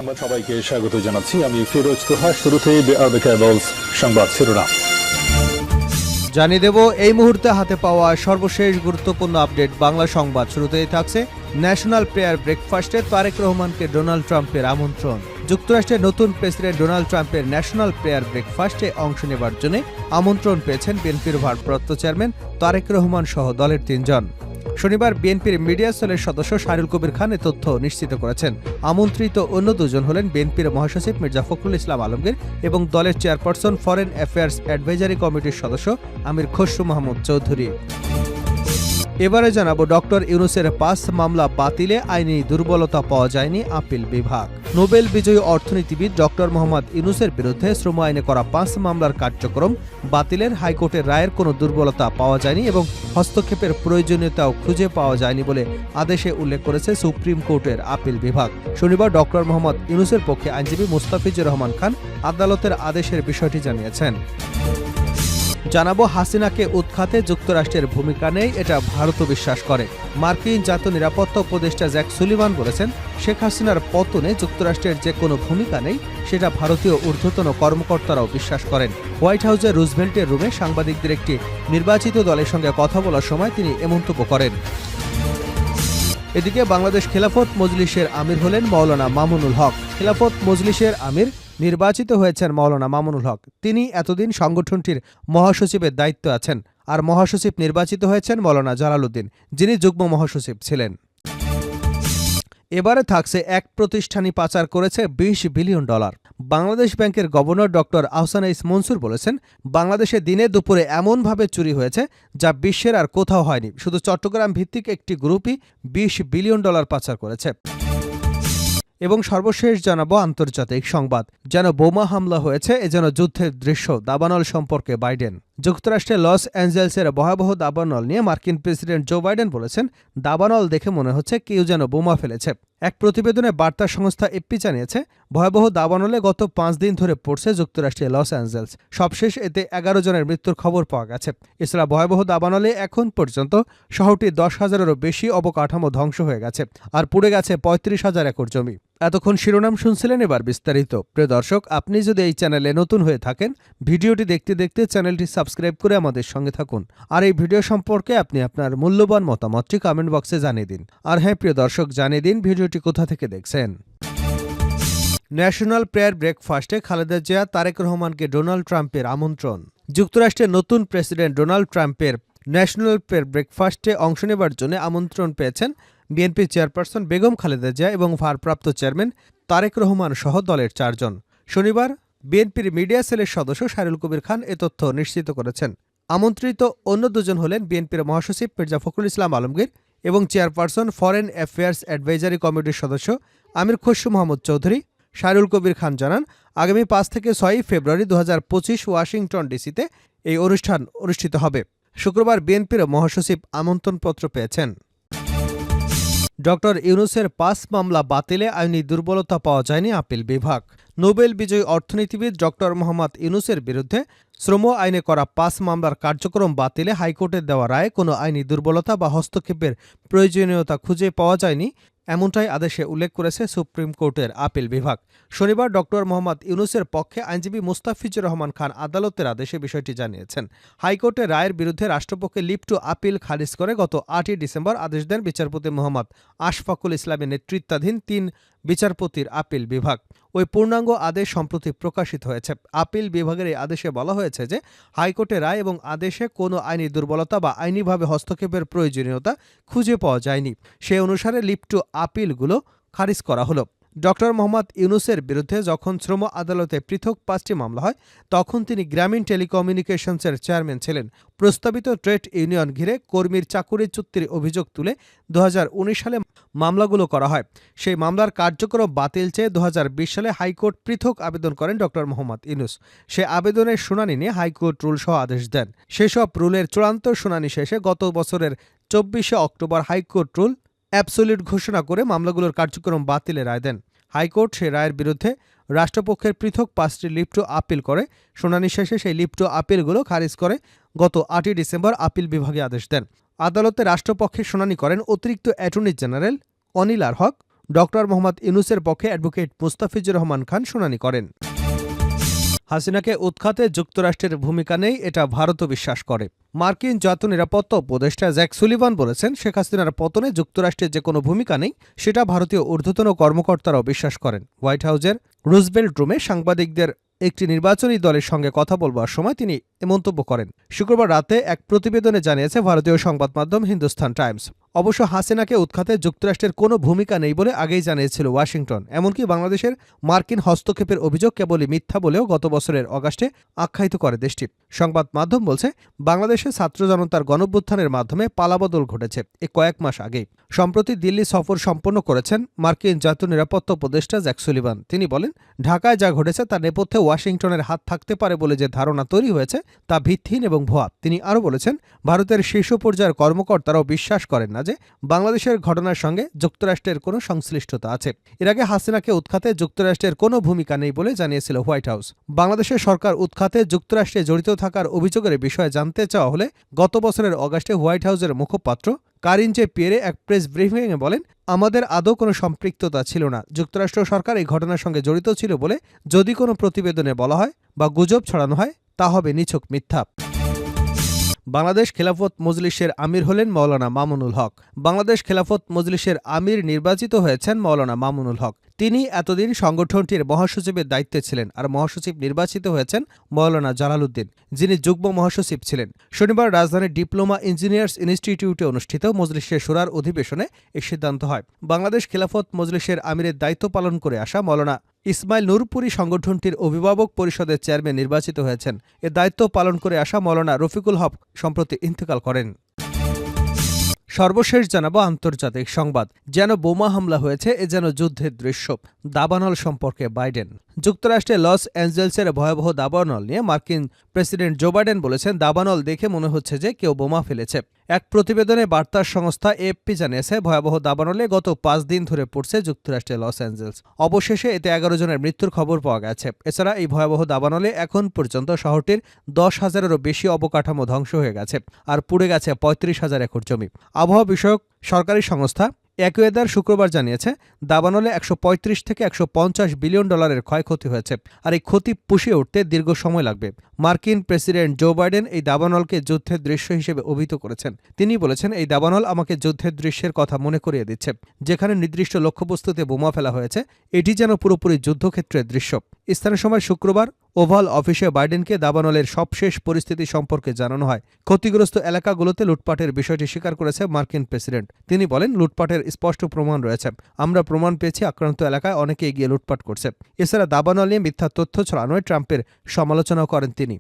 সংবাদ সবাইকে স্বাগত জানাচ্ছি। আমি ফিরোজ তোহা। শুরুতেই সংবাদ শিরোনাম জানিয়ে দেব এই মুহূর্তে হাতে পাওয়া সর্বশেষ গুরুত্বপূর্ণ আপডেট বাংলা সংবাদ। শুরুতেই থাকছে ন্যাশনাল প্রেয়ার ব্রেকফাস্টে তারেক রহমানকে ডোনাল্ড ট্রাম্পের আমন্ত্রণ। যুক্তরাষ্ট্রের নতুন প্রেসিডেন্ট ডোনাল্ড ট্রাম্পের ন্যাশনাল প্রেয়ার ব্রেকফাস্টে অংশ নেবার জন্য আমন্ত্রণ পেয়েছেন বিএনপির ভারপ্রাপ্ত চেয়ারম্যান তারেক রহমান সহ দলের ৩ জন। শনিবার বিএনপির মিডিয়া সেলের সদস্য শাহরুল কবির খান এ তথ্য নিশ্চিত করেছেন। আমন্ত্রিত অন্য দুজন হলেন বিএনপির মহাসচিব মির্জা ফখরুল ইসলাম আলমগীর এবং দলের চেয়ারপারসন ফরেন অ্যাফেয়ার্স অ্যাডভাইজারি কমিটির সদস্য আমির খসরু মাহমুদ চৌধুরী। এবারে জানাবো ডক্টর ইউনূসের ৫ মামলা বাতিলে আইনি দুর্বলতা পাওয়া যায়নি আপিল বিভাগ। নোবেল বিজয়ী অর্থনীতিবিদ ডক্টর মোহাম্মদ ইউনূসের বিরুদ্ধে শ্রম আইনে করা ৫ মামলার কার্যক্রম বাতিলের হাইকোর্টের রায়ের কোনো দুর্বলতা পাওয়া যায়নি এবং হস্তক্ষেপের প্রয়োজনীয়তাও খুঁজে পাওয়া যায়নি বলে আদেশে উল্লেখ করেছে সুপ্রিম কোর্টের আপিল বিভাগ। শনিবার ডক্টর মোহাম্মদ ইউনূসের পক্ষে আইনজীবী মুস্তাফিজুর রহমান খান আদালতের আদেশের বিষয়টি জানিয়েছেন। জানাবো হাসিনাকে উৎখাতে যুক্তরাষ্ট্রের ভূমিকা নেই, এটা ভারতও বিশ্বাস করে। মার্কিন জাতীয় নিরাপত্তা উপদেষ্টা জ্যাক সুলিভান বলেছেন, শেখ হাসিনার পতনে যুক্তরাষ্ট্রের যে কোনো ভূমিকা নেই সেটা ভারতীয় ঊর্ধ্বতন কর্মকর্তারাও বিশ্বাস করেন। হোয়াইট হাউসের রুজভেল্টের রুমে সাংবাদিকদের একটি নির্বাচিত দলের সঙ্গে কথা বলার সময় তিনি এ মন্তব্য করেন। এদিকে বাংলাদেশ খেলাফত মজলিসের আমির হলেন মাওলানা মামুনুল হক। খেলাফত মজলিসের আমির নির্বাচিত হয়েছেন মাওলানা মামুনুল হক। তিনি এতদিন সংগঠনটির মহাসচিবের দায়িত্ব আছেন, আর মহাসচিব নির্বাচিত হয়েছেন মাওলানা জালালউদ্দিন, যিনি যুগ্ম মহাসচিব ছিলেন। এবারে থাকছে এক প্রতিষ্ঠানই পাচার করেছে $20 বিলিয়ন। বাংলাদেশ ব্যাংকের গভর্নর ডক্টর আহসানাইস মনসুর বলেছেন, বাংলাদেশে দিনে দুপুরে এমনভাবে চুরি হয়েছে যা বিশ্বের আর কোথাও হয়নি। শুধু চট্টগ্রাম ভিত্তিক একটি গ্রুপই $20 বিলিয়ন পাচার করেছে। এবং সর্বশেষ জানাবো আন্তর্জাতিক সংবাদ। যেন বোমা হামলা হয়েছে, এ যেন যুদ্ধের দৃশ্য। দাবানল সম্পর্কে বাইডেন। যুক্তরাষ্ট্রের লস অ্যাঞ্জেলসের ভয়াবহ দাবানল নিয়ে মার্কিন প্রেসিডেন্ট জো বাইডেন বলেছেন, দাবানল দেখে মনে হচ্ছে কেউ যেন বোমা ফেলেছে। এক প্রতিবেদনে বার্তা সংস্থা এপি জানিয়েছে, ভয়াবহ দাবানলে গত 5 দিন ধরে পড়ছে যুক্তরাষ্ট্রের লস অ্যাঞ্জেলস। সবশেষ এতে 11 জনের মৃত্যুর খবর পাওয়া গেছে। এছাড়া ভয়াবহ দাবানলে এখন পর্যন্ত শহরটির 10,000-এরও বেশি অবকাঠামো ধ্বংস হয়ে গেছে, আর পুড়ে গেছে 35,000 একর জমি। এতক্ষণ শিরোনাম শুনছিলেন, এবার বিস্তারিত। প্রিয় দর্শক, আপনি যদি এই চ্যানেলে নতুন হয়ে থাকেন, ভিডিওটি দেখতে দেখতে চ্যানেলটি সাবস্ক্রাইব করে আমাদের সঙ্গে থাকুন। আর এই ভিডিও সম্পর্কে আপনি আপনার মূল্যবান মতামতটি কমেন্ট বক্সে জানিয়ে দিন। আর হ্যাঁ প্রিয় দর্শক, জানিয়ে দিন ভিডিওটি কোথা থেকে দেখছেন। ন্যাশনাল প্রেয়ার ব্রেকফাস্টে খালেদা জিয়া তারেক রহমানকে ডোনাল্ড ট্রাম্পের আমন্ত্রণ। যুক্তরাষ্ট্রের নতুন প্রেসিডেন্ট ডোনাল্ড ট্রাম্পের ন্যাশনাল প্রেয়ার ব্রেকফাস্টে অংশ নেবার জন্য আমন্ত্রণ পেয়েছেন বিএনপি চেয়ারপারসন বেগম খালেদা জিয়া এবং ভারপ্রাপ্ত চেয়ারম্যান তারেক রহমান সহ দলের 4 জন। শনিবার বিএনপির মিডিয়া সেলের সদস্য শাহরুল কবির খান এ তথ্য নিশ্চিত করেছেন। আমন্ত্রিত অন্য দুজন হলেন বিএনপির মহাসচিব মির্জা ফখরুল ইসলাম আলমগীর এবং চেয়ারপারসন ফরেন অ্যাফেয়ার্স অ্যাডভাইজারি কমিটির সদস্য আমির খসরু মাহমুদ চৌধুরী। শাহরুল কবির খান জানান, আগামী 5 থেকে 6 ফেব্রুয়ারি 2025 ওয়াশিংটন ডিসিতে এই অনুষ্ঠান অনুষ্ঠিত হবে। শুক্রবার বিএনপির মহাসচিব আমন্ত্রণপত্র পেয়েছেন। ডক্টর ইউনূসের 5 মামলা বাতিলে আইনি দুর্বলতা পাওয়া যায়নি আপিল বিভাগ। নোবেল বিজয়ী অর্থনীতিবিদ ডক্টর মোহাম্মদ ইউনূসের বিরুদ্ধে শ্রম আইনে করা 5 মামলার কার্যক্রম বাতিলে হাইকোর্টের দেওয়া রায়ে কোনো আইনি দুর্বলতা বা হস্তক্ষেপের প্রয়োজনীয়তা খুঁজে পাওয়া যায়নি, এমনটাই আদেশে উল্লেখ করেছে সুপ্রিম কোর্টের আপিল বিভাগ। শনিবার ডক্টর মোহাম্মদ ইউনূসের পক্ষে আইনজীবী মুস্তাফিজুর রহমান খান আদালতের আদেশে বিষয়টি জানিয়েছেন। হাইকোর্টের রায়ের বিরুদ্ধে রাষ্ট্রপক্ষে লিভ টু আপিল খারিজ করে গত 8 ডিসেম্বর আদেশ দেন বিচারপতি মোহাম্মদ আশফাকুল ইসলামের নেতৃত্বাধীন 3 বিচারপতির আপিল বিভাগ। ওই পূর্ণাঙ্গ আদেশ সম্প্রতি প্রকাশিত হয়েছে। আপিল বিভাগের এই আদেশে বলা হয়েছে যে হাইকোর্টের রায় এবং আদেশে কোনো আইনি দুর্বলতা বা আইনিভাবে হস্তক্ষেপের প্রয়োজনীয়তা খুঁজে পাওয়া যায়নি। সে অনুসারে লিভ টু আপিলগুলো খারিজ করা হলো। ডক্টর মোহাম্মদ ইউনূসের বিরুদ্ধে যখন শ্রম আদালতে পৃথক 5টি মামলা হয়, তখন তিনি গ্রামীণ টেলিকমিউনিকেশনসের চেয়ারম্যান ছিলেন। প্রস্তাবিত ট্রেড ইউনিয়ন ঘিরে কর্মীর চাকুরি চুক্তির অভিযোগ তুলে 2019 সালে মামলাগুলো করা হয়। সেই মামলার কার্যক্রম বাতিল চেয়ে 2020 সালে হাইকোর্ট পৃথক আবেদন করেন ডক্টর মোহাম্মদ ইউনূস। সে আবেদনের শুনানি নিয়ে হাইকোর্ট রুল সহ আদেশ দেন। সেসব রুলের চূড়ান্ত শুনানি শেষে গত বছরের 24 অক্টোবর হাইকোর্ট রুল অ্যাবসোলিউট ঘোষণা করে মামলাগুলোর কার্যক্রম বাতিলের রায় দেন। হাইকোর্ট সে রায়ের বিরুদ্ধে রাষ্ট্রপক্ষের পৃথক 5টি লিভ টু আপিল করে। শুনানি শেষে সেই লিভ টু আপিলগুলো খারিজ করে গত 8 ডিসেম্বর আপিল বিভাগে আদেশ দেন। আদালতে রাষ্ট্রপক্ষে শুনানি করেন অতিরিক্ত অ্যাটর্নি জেনারেল অনিল আর হক, ডক্টর মোহাম্মদ ইউনূসের পক্ষে অ্যাডভোকেট মুস্তাফিজুর রহমান খান শুনানি করেন। হাসিনাকে উৎখাতে যুক্তরাষ্ট্রের ভূমিকা নেই, এটা ভারতও বিশ্বাস করে। মার্কিন জাতীয় নিরাপত্তা উপদেষ্টা জ্যাক সুলিভান বলেছেন, শেখ হাসিনার পতনে যুক্তরাষ্ট্রের যে কোনো ভূমিকা নেই, সেটা ভারতীয় ঊর্ধ্বতন কর্মকর্তারাও বিশ্বাস করেন। হোয়াইট হাউসের রুজভেল্ট রুমে সাংবাদিকদের একটি নির্বাচনী দলের সঙ্গে কথা বলবার সময় তিনি এ মন্তব্য করেন। শুক্রবার রাতে এক প্রতিবেদনে জানিয়েছে ভারতীয় সংবাদ মাধ্যম হিন্দুস্তান টাইমস। অবশ্য হাসিনাকে উৎখাতে যুক্তরাষ্ট্রের কোনো ভূমিকা নেই বলে আগেই জানিয়েছিল ওয়াশিংটন। এমনকি বাংলাদেশের মার্কিন হস্তক্ষেপের অভিযোগ কেবলই মিথ্যা বলেও গত বছরের অগাস্টে আখ্যায়িত করে দেশটি। সংবাদ মাধ্যম বলছে, বাংলাদেশে ছাত্র জনতার গণঅভ্যুত্থানের মাধ্যমে পালাবদল ঘটেছে এ কয়েক মাস আগেই। সম্প্রতি দিল্লি সফর সম্পন্ন করেছেন মার্কিন জাতীয় নিরাপত্তা উপদেষ্টা জ্যাক সুলিভান। তিনি বলেন, ঢাকায় যা ঘটেছে তার নেপথ্যে ওয়াশিংটনের হাত থাকতে পারে বলে যে ধারণা তৈরি হয়েছে তা ভিত্তিহীন এবং ভুয়া। তিনি আরও বলেছেন, ভারতের শীর্ষ পর্যায়ের কর্মকর্তারাও বিশ্বাস করেন না যে বাংলাদেশের ঘটনার সঙ্গে যুক্তরাষ্ট্রের কোনো সংশ্লিষ্টতা আছে। এর আগে হাসিনাকে উৎখাতে যুক্তরাষ্ট্রের কোনো ভূমিকা নেই বলে জানিয়েছিল হোয়াইট হাউস। বাংলাদেশের সরকার উৎখাতে যুক্তরাষ্ট্রে জড়িত থাকার অভিযোগের বিষয়ে জানতে চাওয়া হলে গত বছরের অগাস্টে হোয়াইট হাউসের মুখপাত্র কারিন জে পিয়েরে এক প্রেস ব্রিফিংয়ে বলেন, আমাদের আদৌ কোনো সম্পৃক্ততা ছিল না। যুক্তরাষ্ট্র সরকার এই ঘটনার সঙ্গে জড়িত ছিল বলে যদি কোনো প্রতিবেদনে বলা হয় বা গুজব ছড়ানো হয়, তা হবে নিছক মিথ্যা। বাংলাদেশ খেলাফত মজলিসের আমির হলেন মৌলানা মামুনুল হক। বাংলাদেশ খেলাফত মজলিসের আমির নির্বাচিত হয়েছেন মৌলানা মামুনুল হক। তিনি এতদিন সংগঠনটির মহাসচিবের দায়িত্বে ছিলেন, আর মহাসচিব নির্বাচিত হয়েছেন মৌলানা জালালউদ্দিন, যিনি যুগ্ম মহাসচিব ছিলেন। শনিবার রাজধানীর ডিপ্লোমা ইঞ্জিনিয়ার্স ইনস্টিটিউটে অনুষ্ঠিত মজলিসের শুরার অধিবেশনে এই সিদ্ধান্ত হয়। বাংলাদেশ খেলাফত মজলিসের আমিরের দায়িত্ব পালন করে আসা মৌলানা ইসমাইল নূরপুরী সংগঠনটির অভিভাবক পরিষদের চেয়ারম্যান নির্বাচিত হয়েছেন। এ দায়িত্ব পালন করে আসা মৌলানা রফিকুল হক সম্প্রতি ইন্তেকাল করেন। সর্বশেষ জানাবো আন্তর্জাতিক সংবাদ। যেন বোমা হামলা হয়েছে, এ যেন যুদ্ধের দৃশ্য। দাবানল সম্পর্কে বাইডেন। যুক্তরাষ্ট্রের লস অ্যাঞ্জেলসের ভয়াবহ দাবানল নিয়ে মার্কিন প্রেসিডেন্ট জো বাইডেন বলেছেন, দাবানল দেখে মনে হচ্ছে যে কেউ বোমা ফেলেছে। এক প্রতিবেদনে বার্তার সংস্থা এএফপি জানিয়েছে, ভয়াবহ দাবানলে গত 5 দিন ধরে পড়ছে যুক্তরাষ্ট্রের লস অ্যাঞ্জেলস। অবশেষে এতে 11 জনের মৃত্যুর খবর পাওয়া গেছে। এছাড়া এই ভয়াবহ দাবানলে এখন পর্যন্ত শহরটির 10,000-এরও বেশি অবকাঠামো ধ্বংস হয়ে গেছে, আর পুড়ে গেছে 35,000 একর জমি। আবহাওয়া বিষয়ক সরকারি সংস্থা অ্যাকুয়েদার শুক্রবার জানিয়েছে, দাবানলে 135 থেকে 150 বিলিয়ন ডলারের ক্ষয়ক্ষতি হয়েছে, আর এই ক্ষতি পুষিয়ে উঠতে দীর্ঘ সময় লাগবে। মার্কিন প্রেসিডেন্ট জো বাইডেন এই দাবানলকে যুদ্ধের দৃশ্য হিসেবে অভিহিত করেছেন। তিনি বলেছেন, এই দাবানল আমাকে যুদ্ধের দৃশ্যের কথা মনে করিয়ে দিচ্ছে, যেখানে নির্দিষ্ট লক্ষ্যবস্তুতে বোমা ফেলা হয়েছে। এটি যেন পুরোপুরি যুদ্ধক্ষেত্রের দৃশ্য। স্থানীয় সময় শুক্রবার ওভাল অফিসে বাইডেনকে দাবানলের সবশেষ পরিস্থিতি সম্পর্কে জানানো হয়। ক্ষতিগ্রস্ত এলাকাগুলোতে লুটপাটের বিষয়টি স্বীকার করেছে মার্কিন প্রেসিডেন্ট। তিনি বলেন, লুটপাটের স্পষ্ট প্রমাণ রয়েছে। আমরা প্রমাণ পেয়েছি আক্রান্ত এলাকায় অনেকে গিয়ে লুটপাট করছে। এছাড়া দাবানল নিয়ে মিথ্যা তথ্য ছড়ানোয় ট্রাম্পের সমালোচনা করেন তিনি।